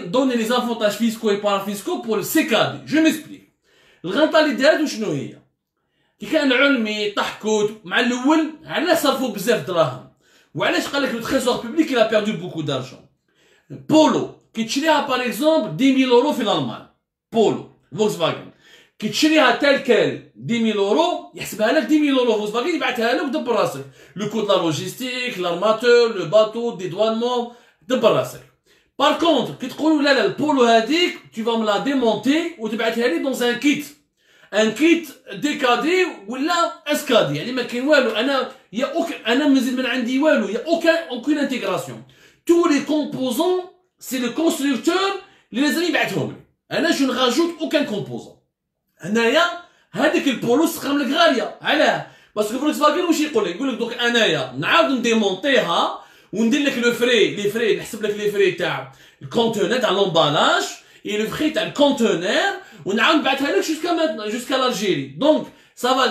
Speaker 1: donner les avantages fiscaux et parafiscaux pour le CKD. Je m'explique. الغلطه اللي دارت وشنو هي؟ كي كان علمي طحكوت مع الاول علاش صرفوا بزاف دراهم وعلاش قال لك لو تريزور بوبليك il a perdu beaucoup d'argent. بولو كي تشريها باغ اكزومبل 10000 اورو في الالمان، بولو فولكس فاجن كي تشريها تال كال 10000 اورو يحسبها لك 10000 اورو فولكس فاجن يبعثها لك دبر راسك لو كود لا لوجيستيك لارماتور لو باتو دي دوانمون دبر راسك. باغ كونتر كي تقولوا لا لا البولو هذيك tu vas me la démonter وتبعثها لي dans un kit. ان كيت ديكادي ولا اسكادي يعني ما كاين والو انا مازال من عندي والو يا aucune intégration. Tous les composants c'est le constructeur اللي لازم يبعثهم لي. انا جو نراجوت aucun composant. انايا هذيك البولو سقام لك غاليه علاه؟ باسكو فولكس فاجن واش يقول لك دوك انايا نعاود نديمونطيها وندير لك لو فري نحسب لك لي فري تاع الكونتونير تاع لومبالاج et le frais تاع الكونتونير ونعاود نبعثها لك jusqu'à l'Algérie. Donc ça va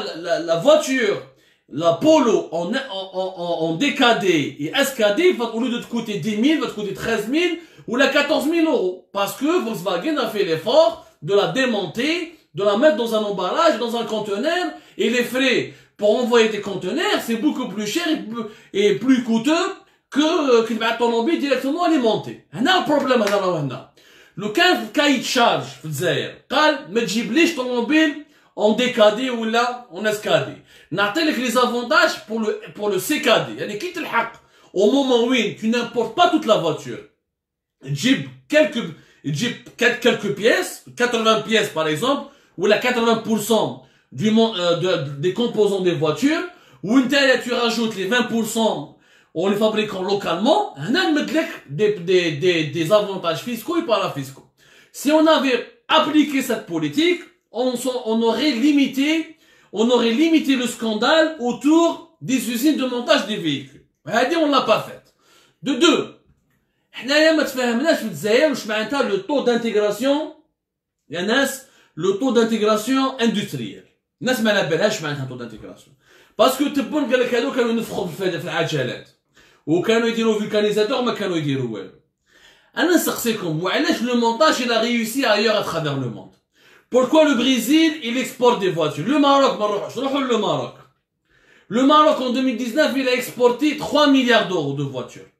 Speaker 1: la voiture la Polo en DKD et SKD au lieu de te coûter 10 000 va te coûter 13 000 ou la 14 000 euros parce que Volkswagen a fait l'effort de la démonter, de la mettre dans un emballage, dans un conteneur, et les frais pour envoyer des conteneurs c'est beaucoup plus cher et plus coûteux que تبعث طوموبيل directement alimenté. هنا البروبليم هذا راهو هنا. لو كان في كاي تشارج في الجزائر قال ما تجيبليش طوموبيل اون ديكادي ولا اون اسكادي، نعطيلك لي زافونتاج بور لو سيكادي يعني كي تلحق او مومون وين tu n'importes pas toute la voiture تجيب quelques pièces 80 pièces par exemple ولا 80% des composants des voitures ou tu rajoutes les 20% en les fabriquant localement, on a des avantages fiscaux et parafiscaux. Si on avait appliqué cette politique, on aurait limité le scandale autour des usines de montage des véhicules. On ne l'a pas fait. De deux, le taux d'intégration, le taux d'intégration industrielle. Le taux d'intégration. Parce que tu peux dire que العجلات وكانوا يديروا فولكانيزاتور ما كانوا يديروا والو. انا نسقسيكم وعلاش لو مونتاج il a réussi ailleurs à travers le monde. Pourquoi le Brésil il exporte des voitures? Le Maroc ما نروحوش نروحوا le Maroc. Le Maroc en 2019 il a exporté 3 milliards d'euros de voitures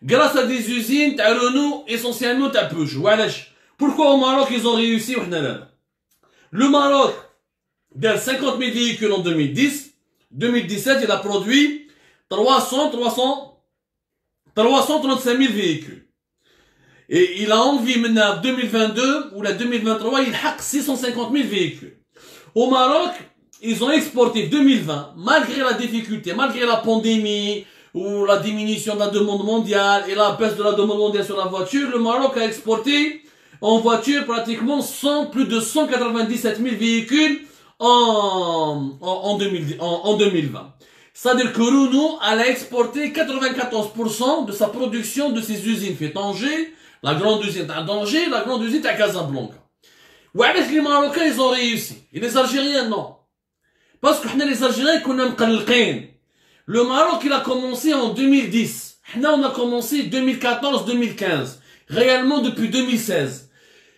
Speaker 1: grâce à des usines تاع Renault essentiellement تاع Peugeot. وعلاش؟ Pourquoi au Maroc ils ont réussi وحنا لا؟ Le Maroc دار 50 000 véhicules en 2010. 2017 il a produit 335 000 véhicules. Et il a envie maintenant 2022 ou la 2023 il a 650 000 véhicules. Au Maroc, ils ont exporté 2020, malgré la difficulté, malgré la pandémie ou la diminution de la demande mondiale et la baisse de la demande mondiale sur la voiture, le Maroc a exporté en voiture pratiquement plus de 197 000 véhicules en 2020. C'est-à-dire que Renault a exporté 94% de sa production de ses usines fait Tanger, la grande usine à Tanger, la grande usine à Casablanca. Ouais, les Marocains ils ont réussi et les Algériens non. Parce que les Algériens كنا مقلقين. Le Maroc il a commencé en 2010. On a commencé 2014-2015. Réellement depuis 2016.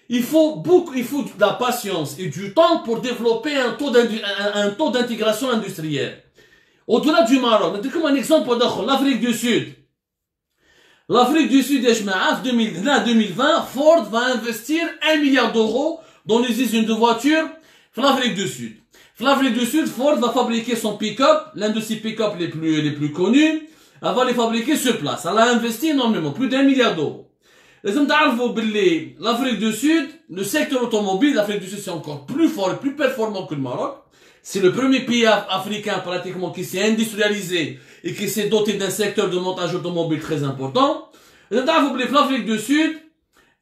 Speaker 1: Il faut de la patience et du temps pour développer un taux d'intégration industrielle. Au-delà du Maroc, je vais vous donner un exemple d'autre, l'Afrique du Sud. L'Afrique du Sud, en 2020, Ford va investir 1 milliard d'euros dans les usines de voitures en Afrique du Sud. En Afrique du Sud, Ford va fabriquer son pick-up, l'un de ses pick-up les plus connus, elle va les fabriquer sur place. Elle a investi énormément, plus d'1 milliard d'euros. L'Afrique du Sud, le secteur automobile, l'Afrique du Sud c'est encore plus fort et plus performant que le Maroc. C'est le premier pays africain pratiquement qui s'est industrialisé et qui s'est doté d'un secteur de montage automobile très important. L'Afrique du Sud,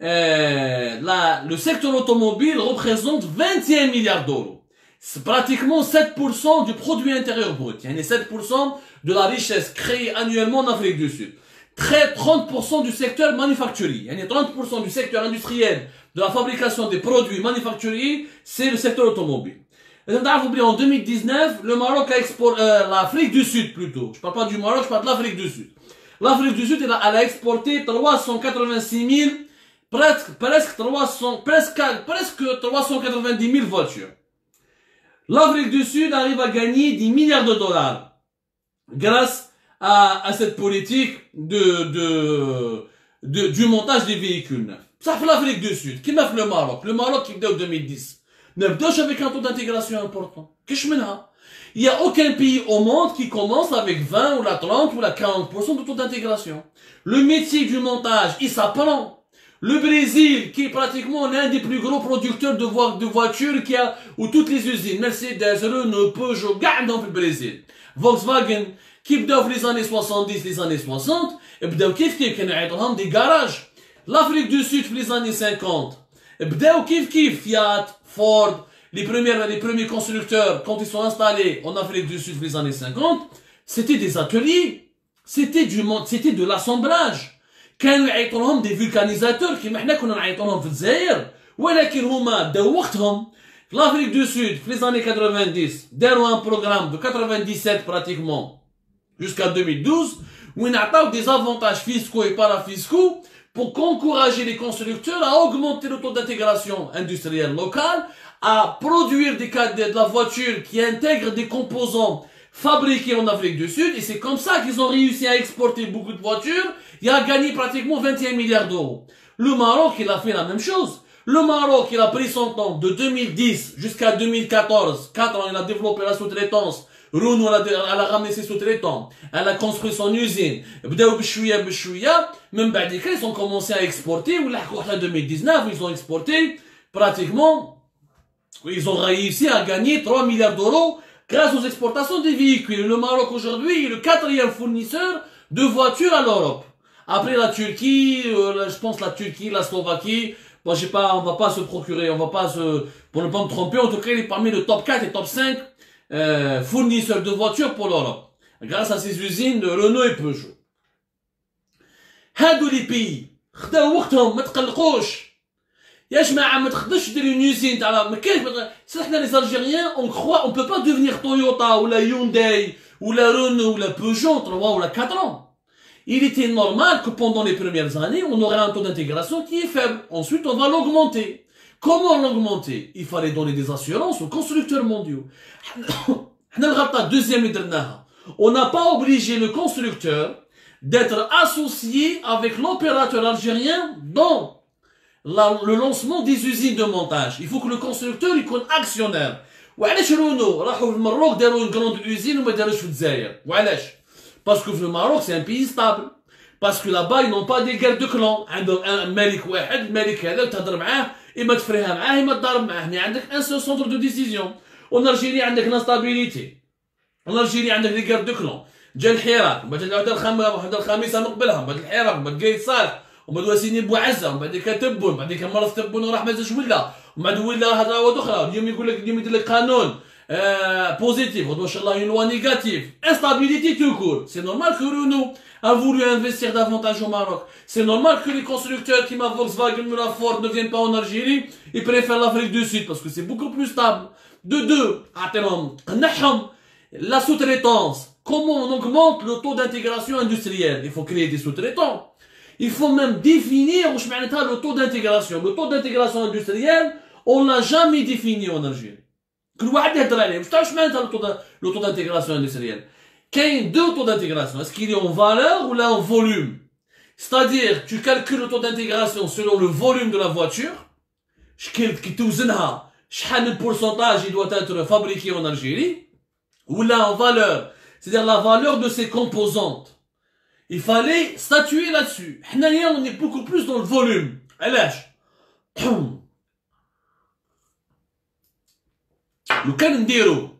Speaker 1: le secteur automobile représente 21 milliards d'euros. C'est pratiquement 7% du produit intérieur brut. Il y a 7% de la richesse créée annuellement en Afrique du Sud. 30% du secteur manufacturier. Il y a 30% du secteur industriel de la fabrication des produits manufacturiers, c'est le secteur automobile. En 2019, le Maroc a exporté, l'Afrique du Sud plutôt. Je parle pas du Maroc, je parle de l'Afrique du Sud. L'Afrique du Sud, elle a exporté 386 000, presque 390 000 voitures. L'Afrique du Sud arrive à gagner 10 milliards de dollars grâce à cette politique du montage des véhicules neufs. Ça fait l'Afrique du Sud. Qui m'a fait le Maroc? Le Maroc qui est en 2010. نبداش avec un taux d'intégration important. كاش منها. Il n'y a aucun pays au monde qui commence avec 20 ou la 30 ou la 40% de taux d'intégration. Le métier du montage, il s'apprend. Le Brésil, qui est pratiquement l'un des plus gros producteurs de voitures qui a, où toutes les usines, Mercedes, Renault, Peugeot, dans le Brésil. Volkswagen, qui بداو les années 70, les années 60, et بداو كيف كانوا يعيطوا des garages. L'Afrique du Sud, les années 50, بداو كيف Fiat, Ford, les premiers constructeurs, quand ils sont installés en Afrique du Sud les années 50, c'était des ateliers. C'était de l'assemblage. كانوا يعيطوا لهم des vulcanisateurs كيما حنا كنا نعيطوا لهم في الجزائر ولكن هما داو وقتهم في l'Afrique du Sud في les années 90 داروا un programme de 97 pratiquement jusqu'à 2012 où ils عطاو des avantages fiscaux et parafiscaux pour encourager les constructeurs à augmenter le taux d'intégration industrielle locale, à produire de la voiture qui intègre des composants fabriqués en Afrique du Sud, et c'est comme ça qu'ils ont réussi à exporter beaucoup de voitures, et à gagner pratiquement 21 milliards d'euros. Le Maroc, il a fait la même chose. Le Maroc, il a pris son temps de 2010 jusqu'à 2014, 4 ans, il a développé la sous-traitance. Renault, elle a ramené ses sous-traitants. Elle a construit son usine. Même ils ont commencé à exporter. En 2019, ils ont exporté pratiquement. Ils ont réussi à gagner 3 milliards d'euros grâce aux exportations des véhicules. Le Maroc aujourd'hui est le 4e fournisseur de voitures à l'Europe. Après la Turquie, je pense la Turquie, la Slovaquie. Bon, je sais pas, on va pas se procurer, on va pas pour ne pas me tromper, en tout cas, il est parmi le top 4 et top 5 fournisseurs de voitures pour l'Europe, grâce à ces usines de Renault et Peugeot. هادو les pays خداو وقتهم ما تقلقوش يا جماعه ما تقدرش دير une usine تاع ما كاينش حنا les Algériens on croit on peut pas devenir Toyota ou la Hyundai ou la Renault ou la Peugeot 3 ou la 4 ans. Il était normal que pendant les premières années on aurait un taux d'intégration qui est faible. Ensuite on va l'augmenter. Comment l'augmenter? Il fallait donner des assurances aux constructeurs mondiaux. On n'a pas obligé le constructeur d'être associé avec l'opérateur algérien dans le lancement des usines de montage. Il faut que le constructeur il soit actionnaire. وعلاش رونو راحوا في المروك داروا une grande usine وما داروش في الجزائر؟ وعلاش؟ Parce que le Maroc c'est un pays stable. Parce que là-bas ils n'ont pas des guerres de clans. عندهم un ملك واحد، الملك هذا تهضر معاه إما تفريها معاه إما تضارب معاه. Mais عندك un seul centre de décision. En Algérie عندك l'instabilité. En Algérie عندك les guerres de clans. جا الحراك، وبعد الوحدة الخامسة من قبلها، وبعد الحراك، وبعد قايد صالح، وبعد وسيني بوعزة، وبعد تبون، وبعد مرض تبون وراح مازالش ولا، وبعد ولا هضره أخرى، اليوم يقول لك اليوم يدير لك قانون positif, غدوة إن شاء الله une loi négative. Instabilité tout court. C'est normal que Renault a voulu investir davantage au Maroc. C'est normal que les constructeurs qui m'a Volkswagen ou la Ford ne viennent pas en Algérie, ils préfèrent l'Afrique du Sud parce que c'est beaucoup plus stable. De deux, la sous-traitance. Comment on augmente le taux d'intégration industrielle? Il faut créer des sous-traitants. Il faut même définir le taux d'intégration. Le taux d'intégration industrielle, on l'a jamais défini en Algérie. كل واحد يهضر عليه واش تعرف معناتها le taux d'intégration industrielle. qu'il y a deux taux d'intégration. Est-ce qu'il est en valeur ou là en volume? C'est-à-dire, tu calcules le taux d'intégration selon le volume de la voiture. Le pourcentage il doit être fabriqué en Algérie. Ou là en valeur. C'est-à-dire la valeur de ses composantes. Il fallait statuer là-dessus. On est beaucoup plus dans le volume. Le cas نديرو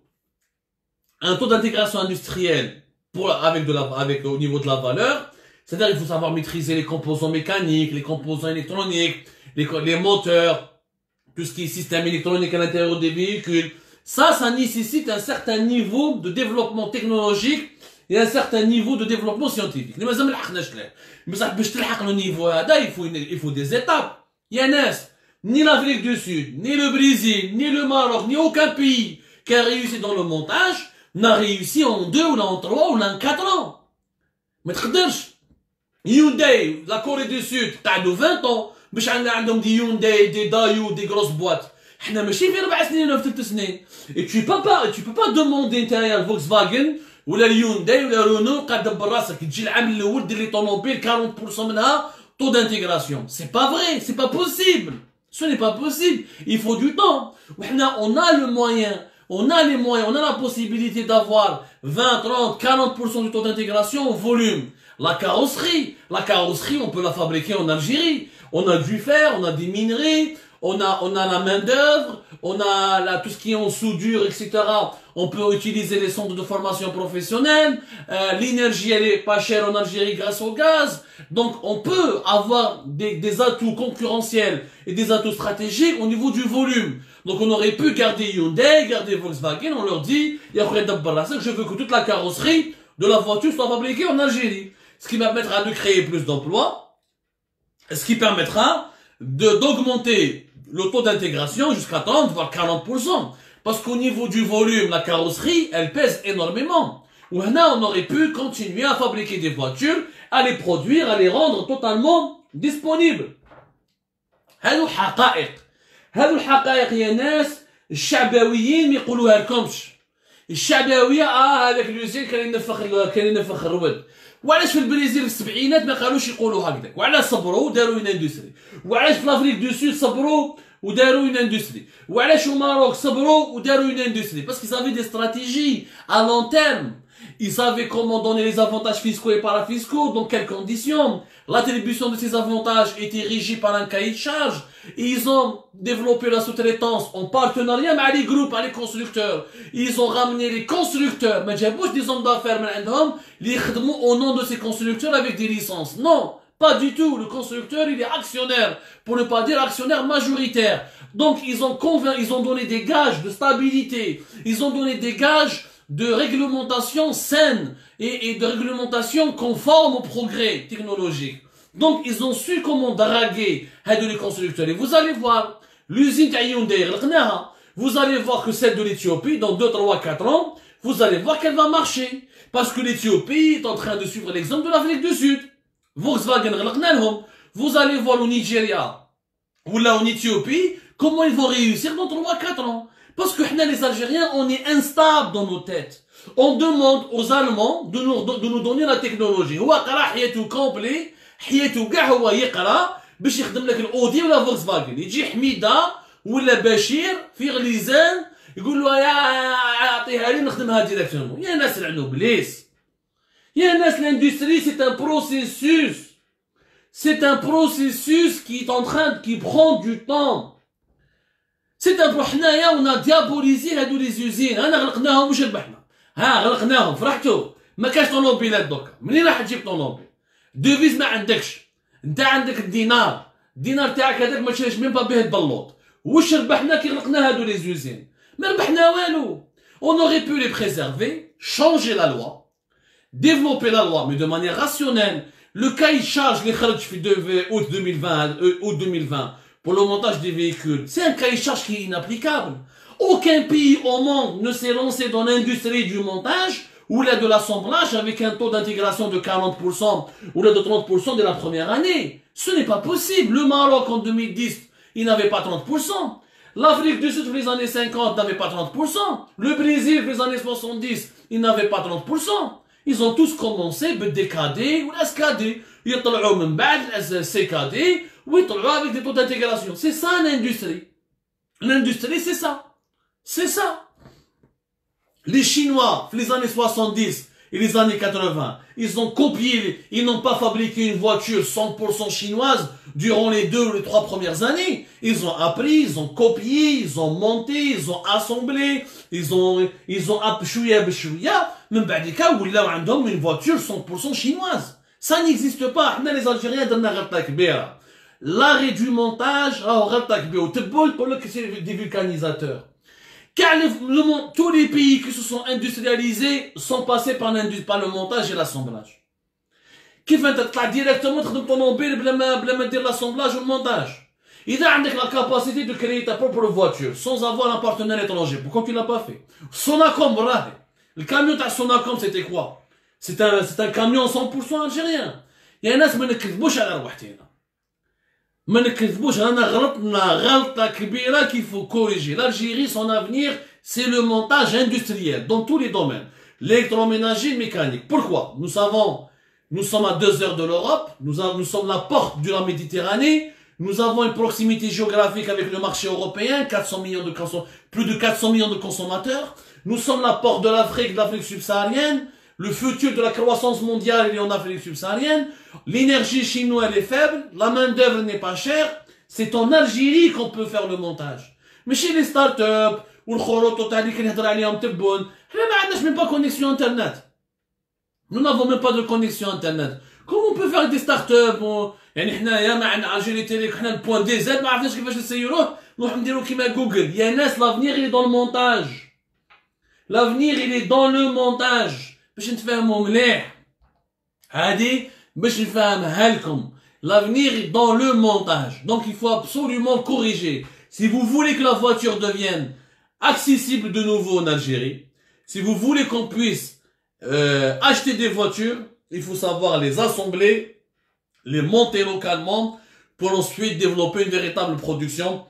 Speaker 1: un taux d'intégration industrielle au niveau de la valeur, c'est-à-dire il faut savoir maîtriser les composants mécaniques, les composants électroniques, les moteurs, tout ce qui est système électronique à l'intérieur des véhicules. Ça nécessite un certain niveau de développement technologique et un certain niveau de développement scientifique. Mais le niveau il faut des étapes. Il y a ni l'Afrique du Sud, ni le Brésil, ni le Maroc, ni aucun pays qui a réussi dans le montage n'a réussi en 2 ou en 3 ou en 4 ans. Mais Hyundai, la Corée du Sud, t'as de 20 ans, باش عندهم des Hyundai, des Daewoo, des grosses boîtes. احنا ماشي في 4 سنين ولا في 3 سنين. Et tu peux pas demander نتايا Volkswagen ولا Hyundai ولا Renault قاعد دبر راسك تجي العام الاول دير لي طوموبيل 40% منها taux d'intégration. C'est pas vrai, c'est pas possible. Ce n'est pas possible. Il faut du temps. On a le moyen, on a les moyens, on a la possibilité d'avoir 20, 30, 40% du taux d'intégration au volume. La carrosserie, on peut la fabriquer en Algérie. On a du fer, on a des minerais, on a la main d'œuvre, on a tout ce qui est en soudure, etc. On peut utiliser les centres de formation professionnelle. L'énergie, elle est pas chère en Algérie grâce au gaz. Donc, on peut avoir des atouts concurrentiels et des atouts stratégiques au niveau du volume. Donc, on aurait pu garder Hyundai, garder Volkswagen. On leur dit, je veux que toute la carrosserie de la voiture soit fabriquée en Algérie. Ce qui permettra de créer plus d'emplois. Ce qui permettra d'augmenter le taux d'intégration jusqu'à 30, voire 40%. Parce qu'au niveau du volume, la carrosserie, elle pèse énormément. Ou là, on aurait pu continuer à fabriquer des voitures, à les produire, à les rendre totalement disponibles. هذو الحقائق يا ناس الشعبويين ما يقولوها لكمش. الشعبوية هذاك اليوزين كان ينفخ الرود. وعلاش في البرازيل في السبعينات ما قالوش يقولوا هكذاك؟ وعلاش صبروا وداروا اون اندستري؟ وعلاش في لافريك دو سود صبروا وداروا اون اندستري؟ وعلاش في الماروك صبروا وداروا اون اندستري؟ parce qu'ils avaient des stratégies à long terme. Ils savaient comment donner les avantages fiscaux et parafiscaux, dans quelles conditions. L'attribution de ces avantages était régie par un cahier de charge. Et ils ont développé la sous-traitance en partenariat avec les groupes, avec les constructeurs. Ils ont ramené les constructeurs. Mais j'ai pas des hommes d'affaires au nom de ces constructeurs avec des licences. Non, pas du tout. Le constructeur, il est actionnaire, pour ne pas dire actionnaire majoritaire. Donc ils ont donné des gages de stabilité. Ils ont donné des gages de réglementation saine et de réglementation conforme au progrès technologique. Donc, ils ont su comment draguer les constructeurs. Et vous allez voir, l'usine Hyundai, vous allez voir que celle de l'Éthiopie, dans 2, 3, 4 ans, vous allez voir qu'elle va marcher. Parce que l'Éthiopie est en train de suivre l'exemple de l'Afrique du Sud. Volkswagen, vous allez voir au Nigeria, ou là en Éthiopie, comment ils vont réussir dans 3, 4 ans. Parce que les Algériens, on est instables dans nos têtes. On demande aux Allemands de nous donner la technologie. هو قرا حياته كومبلي حياته كاع هو يقرا باش يخدم لك الاودي ولا فولكسفاجن. يجي حميده ولا بشير في غليزان يقول له يا اعطيها لي نخدمها ديريكتومون. يا ناس لعنوا بليس. يا ناس l'industrie c'est un processus. C'est un processus qui prend du temps. C'est un حنايا on a diabolisé هادو لي زوزين. انا غلقناهم واش ربحنا؟ غلقناهم فرحتوا. ما كاش طونوبيلات دوكا. منين راح تجيب طونوبيل؟ دوفيز ما عندكش. انت عندك الدينار تاعك هذاك ما تشريش ميم با به البلوط. واش ربحنا كي غلقنا هادو لي زوزين؟ ما ربحنا والو. On aurait pu les préserver, changer la loi, développer la loi, mais de manière rationnelle. Le cahier de charge les خرج في août 2020 pour le montage des véhicules, c'est un cahier de charge qui est inapplicable. Aucun pays au monde ne s'est lancé dans l'industrie du montage ou là de l'assemblage avec un taux d'intégration de 40% ou là de 30% dès la première année. Ce n'est pas possible. Le Maroc en 2010, il n'avait pas 30%. L'Afrique du Sud, dans les années 50, n'avait pas 30%. Le Brésil, dans les années 70, ils n'avaient pas 30%. Ils ont tous commencé بالDKD ou l'SKD. يطلعوا من بعد الCKD ويطلعوا avec des taux d'intégration. C'est ça l'industrie. L'industrie, c'est ça. C'est ça. Les Chinois, les années 70 et les années 80, ils ont copié, ils n'ont pas fabriqué une voiture 100% chinoise durant les 2 ou les 3 premières années. Ils ont appris, ils ont copié, ils ont monté, ils ont assemblé, ils ont chouïa bchouïa, même بعديكا ولاو عندهم une voiture 100% chinoise. Ça n'existe pas. احنا les Algériens درنا غلطة كبيرة. L'arrêt du montage, غلطة كبيرة. وتبوا يقول لك c'est des vulcanisateurs. Car tous les pays qui se sont industrialisés sont passés par le montage et l'assemblage. كيف انت تطلع directement تخدم طوموبيل بلا ما دير l'assemblage ou le montage. إذا عندك la capacité de créer ta propre voiture sans avoir un partenaire étranger, pourquoi tu l'as pas fait? Sonacom, راهي. Le camion تاع Sonacom c'était quoi? C'est un camion 100% algérien. يا ناس ما نكذبوش على رواحتنا. ما نكذبوش رانا غلطنا غلطة كبيرة qu'il faut corriger. L'Algérie, son avenir, c'est le montage industriel dans tous les domaines. L'électroménager, mécanique. Pourquoi? Nous sommes à 2 heures de l'Europe, nous sommes la porte de la Méditerranée, nous avons une proximité géographique avec le marché européen, plus de 400 millions de consommateurs. Nous sommes la porte de l'Afrique subsaharienne. Le futur de la croissance mondiale est en Afrique subsaharienne. L'énergie chinoise est faible. La main-d'œuvre n'est pas chère. C'est en Algérie qu'on peut faire le montage. Mais chez les startups, ou le khoroto tali qui n'hadra alayhom tebboun, on n'a même pas connexion internet. Nous n'avons même pas de connexion internet. Comment on peut faire des startups? يعني حنايا ما عندنا Algérie Télé, حنا le point DZ, ما عرفناش كيفاش نسيروه، نروح نديرو كيما جوجل. يا ناس l'avenir il est dans le montage. L'avenir il est dans le montage. باش نتفاهموا مليح هادي باش نفهمها لكم. L'avenir est dans le montage. Donc il faut absolument corriger. Si vous voulez que la voiture devienne accessible de nouveau en Algérie, si vous voulez qu'on puisse acheter des voitures, il faut savoir les assembler, les monter localement pour ensuite développer une véritable production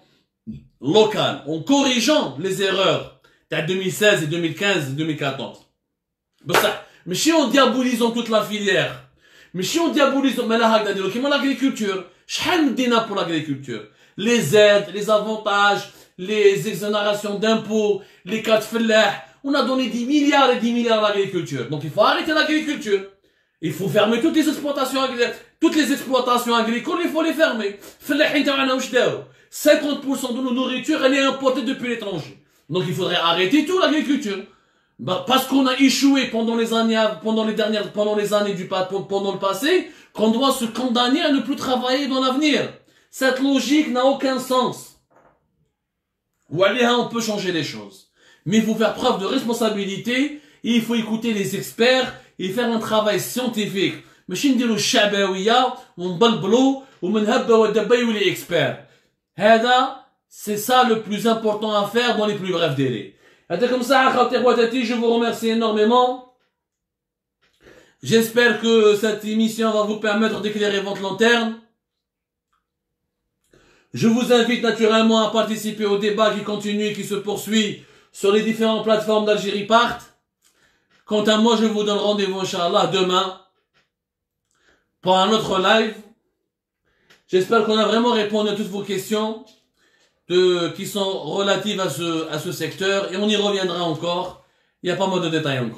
Speaker 1: locale en corrigeant les erreurs de 2016 et 2015 et 2014. Mais si on diabolisons toute la filière, mais si on diabolise l'agriculture, pour l'agriculture, les aides, les avantages, les exonérations d'impôts, les cas de fellah, on a donné 10 milliards et 10 milliards à l'agriculture. Donc il faut arrêter l'agriculture. Il faut fermer toutes les exploitations agricoles, il faut les fermer. 50% de nos nourritures, elle est importée depuis l'étranger. Donc il faudrait arrêter tout l'agriculture. Parce qu'on a échoué pendant les années pendant le passé, qu'on doit se condamner à ne plus travailler dans l'avenir. Cette logique n'a aucun sens. On peut changer les choses. Mais il faut faire preuve de responsabilité, et il faut écouter les experts, et faire un travail scientifique. ماشي نديرو الشعبوية ونبلبلو ومنهبة ودبيو les experts. هذا c'est ça le plus important à faire dans les plus brefs délais. Je vous remercie énormément. J'espère que cette émission va vous permettre d'éclairer votre lanterne. Je vous invite naturellement à participer au débat qui continue et qui se poursuit sur les différentes plateformes d'Algérie Part. Quant à moi, je vous donne rendez-vous, Inch'Allah, demain pour un autre live. J'espère qu'on a vraiment répondu à toutes vos questions qui sont relatives à ce secteur, et on y reviendra encore. Il y a pas mal de détails encore.